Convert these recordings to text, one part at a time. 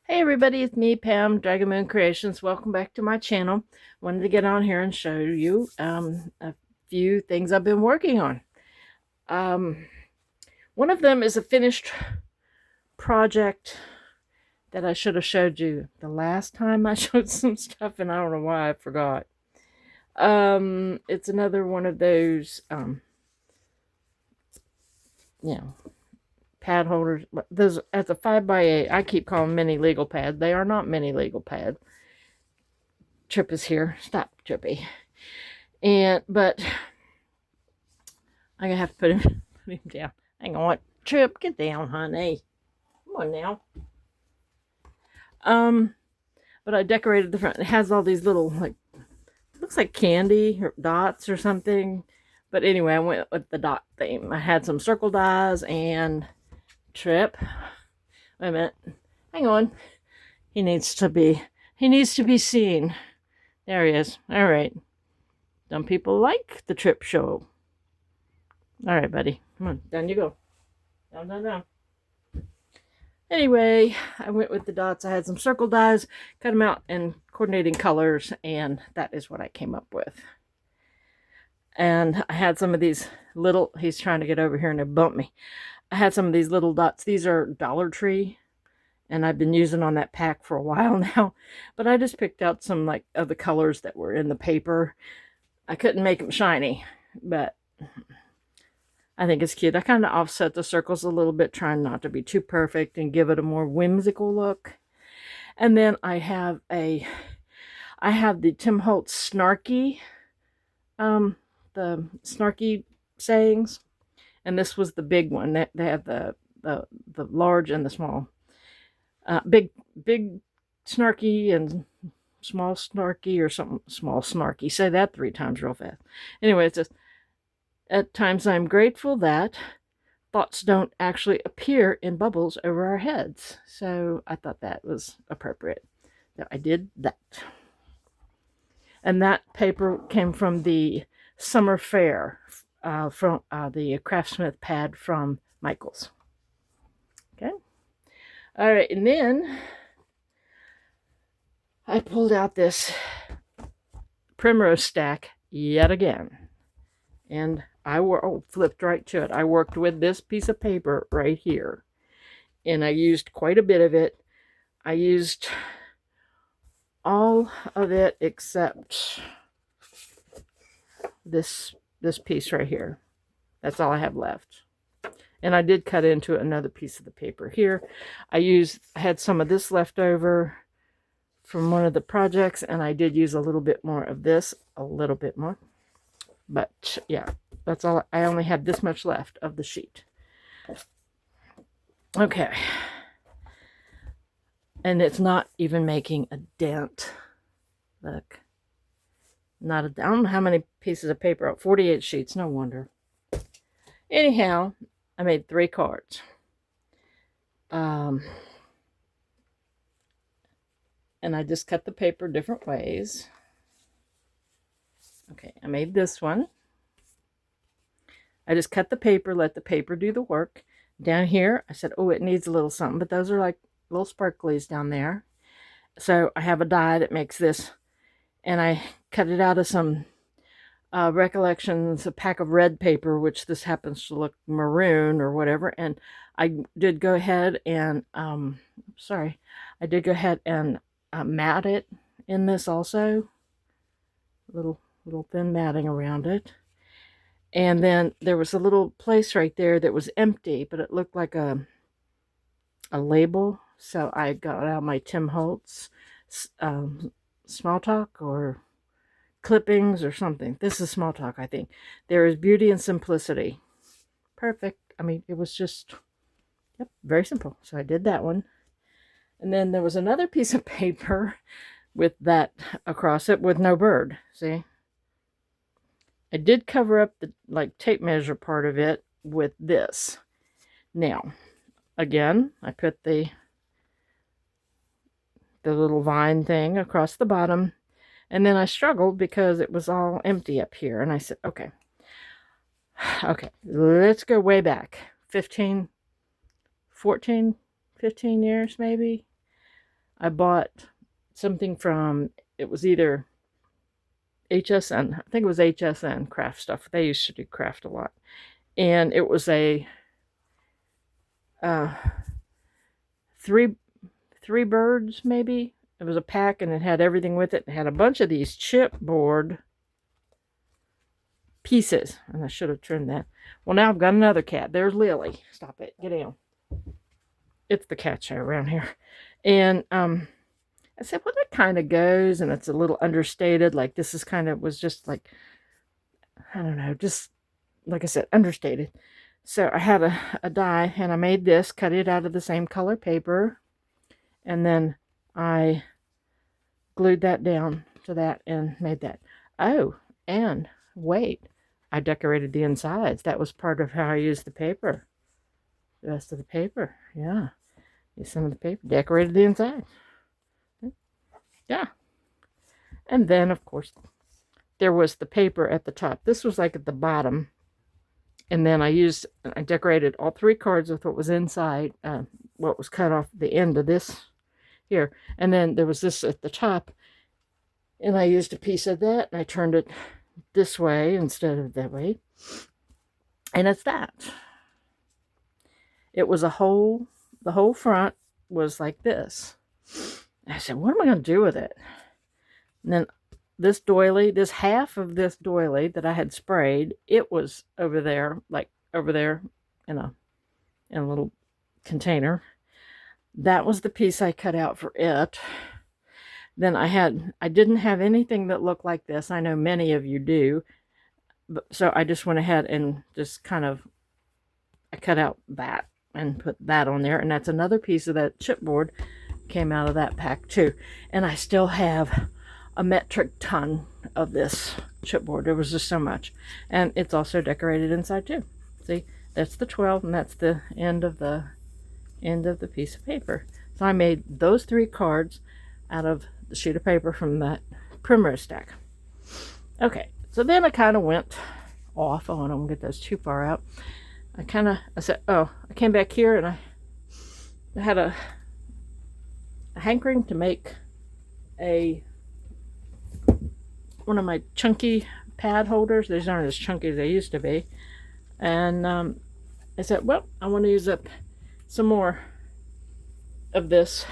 Hey everybody, it's me, Pam, Dragon Moon Creations. Welcome back to my channel. Wanted to get on here and show you a few things I've been working on. Um, one of them is a finished project that I should have showed you the last time I showed some stuff, and I don't know why I forgot. It's another one of those, you know, pad holders. Those as a 5x8. I keep calling them mini legal pads. They are not mini legal pads. Trip is here. Stop, Trippy. But I'm gonna have to put him down. Hang on, Trip, get down, honey. Come on now. Um, but I decorated the front. It has all these little looks like candy or dots or something. But anyway, I went with the dot theme. I had some circle dies and Trip. Wait a minute. Hang on. He needs to be seen. There he is. All right. Some people like the Trip show. All right, buddy. Come on. Down you go. Down. Anyway, I went with the dots. I had some circle dies, cut them out in coordinating colors, and that is what I came up with. And I had some of these little, he's trying to get over here and it bumped me. I had some of these little dots. These are Dollar Tree, and I've been using on that pack for a while now. But I just picked out some of the colors that were in the paper. I couldn't make them shiny, but I think it's cute. I kind of offset the circles a little bit, trying not to be too perfect and give it a more whimsical look. And then I have the Tim Holtz Snarky, the Snarky sayings, and this was the big one. They have the large and the small, big Snarky and small Snarky or something. Small Snarky. Say that 3 times real fast. Anyway, it's just. At times I'm grateful that thoughts don't actually appear in bubbles over our heads. So I thought that was appropriate. So I did that. And that paper came from the summer fair, from the Craftsmith pad from Michaels. Okay. All right. And then I pulled out this Primrose Stack yet again. And I flipped right to it. I worked with this piece of paper right here. And I used quite a bit of it. I used all of it except this piece right here. That's all I have left. And I did cut into another piece of the paper here. I had some of this left over from one of the projects, and I did use a little bit more of this, a little bit more. But yeah, that's all. I only had this much left of the sheet. Okay. And it's not even making a dent. Look. I don't know how many pieces of paper. 48 sheets, no wonder. Anyhow, I made 3 cards. And I just cut the paper different ways. Okay, I made this one. I just cut the paper, let the paper do the work. Down here, I said, oh, it needs a little something, but those are like little sparklies down there. So I have a die that makes this, and I cut it out of some Recollections, a pack of red paper, which this happens to look maroon or whatever. And I did go ahead and, I did go ahead and mat it in this also. Little thin matting around it. And then there was a little place right there that was empty, but it looked like a label. So I got out my Tim Holtz Small Talk or clippings or something. This is Small Talk, I think. There is beauty and simplicity. Perfect. I mean, it was just, yep, very simple. So I did that one. And then there was another piece of paper with that across it with no bird. See? I did cover up the tape measure part of it with this. Now, again, I put the little vine thing across the bottom, and then I struggled because it was all empty up here, and I said, okay, let's go way back, 15 years maybe. I bought something from, it was either HSN, I think it was HSN Craft Stuff. They used to do craft a lot. And it was a uh, three birds, maybe. It was a pack, and it had everything with it. It had a bunch of these chipboard pieces, and I should have trimmed that. Well, now I've got another cat. There's Lily. Stop it. Get down. It's the cat show around here. And I said, well, that kind of goes, and it's a little understated. Like, this is kind of, was just like, I don't know, just, like I said, understated. So I had a die, and I made this, cut it out of the same color paper, and then I glued that down to that and made that. Oh, and wait, I decorated the insides. That was part of how I used the paper. The rest of the paper, yeah. Used some of the paper, decorated the inside. Yeah. And then, of course, there was the paper at the top. This was like at the bottom. And then I decorated all 3 cards with what was inside, what was cut off the end of this here. And then there was this at the top. And I used a piece of that, and I turned it this way instead of that way. And it's that. It was the whole front was like this. And I said, what am I going to do with it? And then this doily, this half of this doily that I had sprayed, it was over there, like over there in a little container. That was the piece I cut out for it. Then I didn't have anything that looked like this. I know many of you do. But, so I just went ahead and just kind of, I cut out that and put that on there. And that's another piece of that chipboard came out of that pack too. And I still have a metric ton of this chipboard. There was just so much. And it's also decorated inside too. See, that's the 12, and that's the end of the piece of paper. So I made those 3 cards out of the sheet of paper from that Primrose Stack. Okay, so then I kind of went off. Oh, I don't get those too far out. I said, oh, I came back here, and I had a hankering to make one of my chunky pad holders. These aren't as chunky as they used to be. And I said, well, I want to use up some more of this,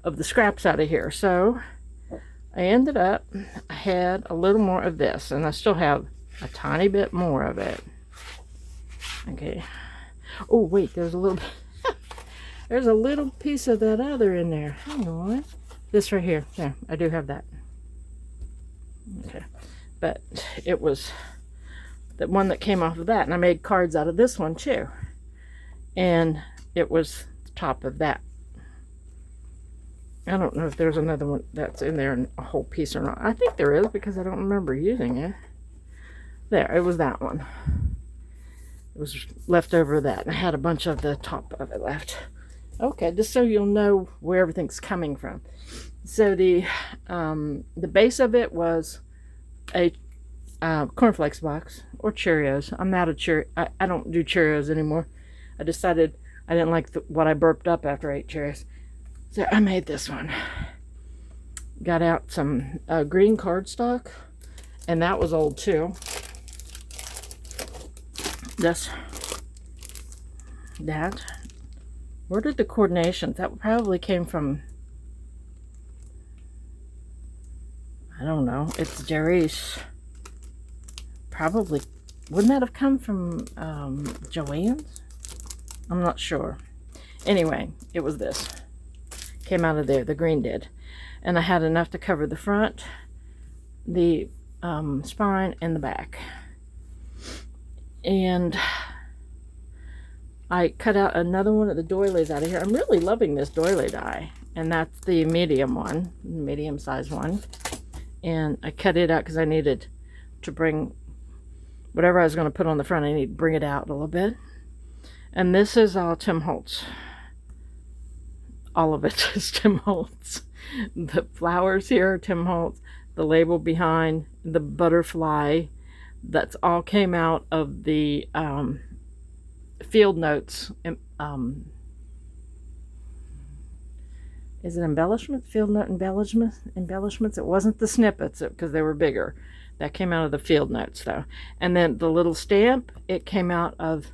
of the scraps out of here. So I ended up, I had a little more of this, and I still have a tiny bit more of it. Okay. Oh, wait, there's a little there's a little piece of that other in there. Hang on. This right here. Yeah, I do have that. Okay. But it was the one that came off of that, and I made cards out of this one too. And it was the top of that. I don't know if there's another one that's in there in a whole piece or not. I think there is, because I don't remember using it. There, it was that one. It was left over of that, and I had a bunch of the top of it left. Okay, just so you'll know where everything's coming from. So the base of it was a cornflakes box or Cheerios. I'm not a Cheerio. I don't do Cheerios anymore. I decided I didn't like what I burped up after I ate Cheerios. So I made this one. Got out some green cardstock, and that was old too. That. Where did the coordinations? That probably came from, I don't know. It's Jerry's. Probably. Wouldn't that have come from Joanne's? I'm not sure. Anyway, it was this. Came out of there. The green did. And I had enough to cover the front, the spine, and the back. And I cut out another one of the doilies out of here. I'm really loving this doily die. And that's the medium one, medium size one. And I cut it out because I needed to bring whatever I was going to put on the front. I need to bring it out a little bit. And this is Tim Holtz. All of it is Tim Holtz. The flowers here are Tim Holtz. The label behind, the butterfly, that's all came out of the field notes is it embellishment? Field note embellishments? It wasn't the snippets because they were bigger. That came out of the field notes though. And then the little stamp, it came out of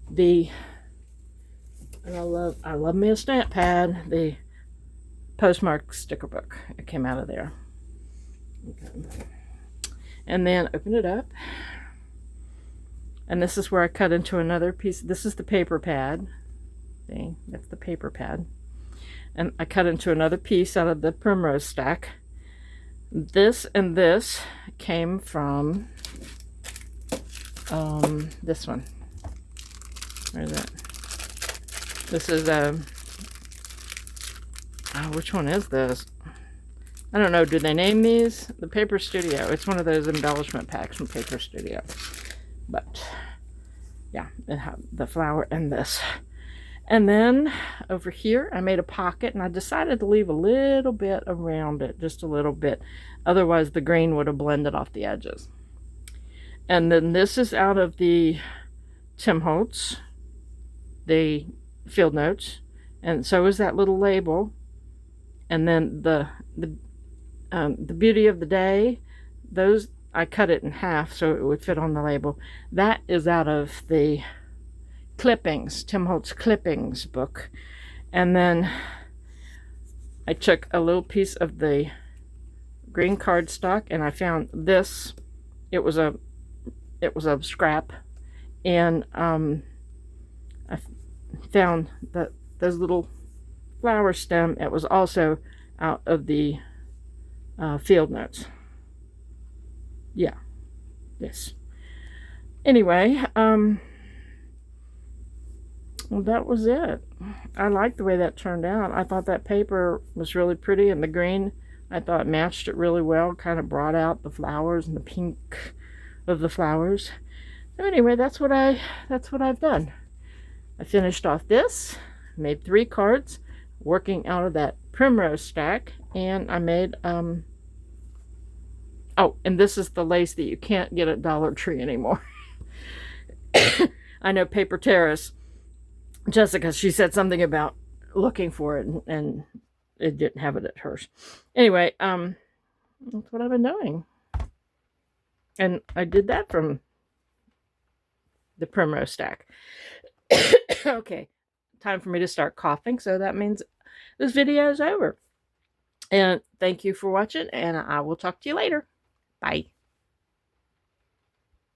the, and I love me a stamp pad, the postmark sticker book. It came out of there. Okay. And then open it up. And this is where I cut into another piece. This is the paper pad. See, that's the paper pad. And I cut into another piece out of the Primrose Stack. This and this came from this one. Where is it? This is which one is this? I don't know. Do they name these? The Paper Studio. It's one of those embellishment packs from Paper Studio. But yeah, it had the flower and this. And then over here, I made a pocket, and I decided to leave a little bit around it, just a little bit. Otherwise, the green would have blended off the edges. And then this is out of the Tim Holtz, the field notes, and so is that little label. And then the beauty of the day, those I cut it in half so it would fit on the label. That is out of the clippings, Tim Holtz clippings book. And then I took a little piece of the green cardstock, and I found this. It was a scrap, and I found that those little flower stem. It was also out of the field notes. Yeah, this. Anyway, well, that was it. I liked the way that turned out. I thought that paper was really pretty, and the green, I thought matched it really well. Kind of brought out the flowers and the pink of the flowers. So anyway, that's what I've done. I finished off this, made 3 cards, working out of that Primrose Stack, and I made oh, and this is the lace that you can't get at Dollar Tree anymore. I know Paper Terrace, Jessica, she said something about looking for it, and it didn't have it at hers. Anyway, that's what I've been doing. And I did that from the Primrose Stack. Okay, time for me to start coughing, so that means this video is over. And thank you for watching, and I will talk to you later. Bye.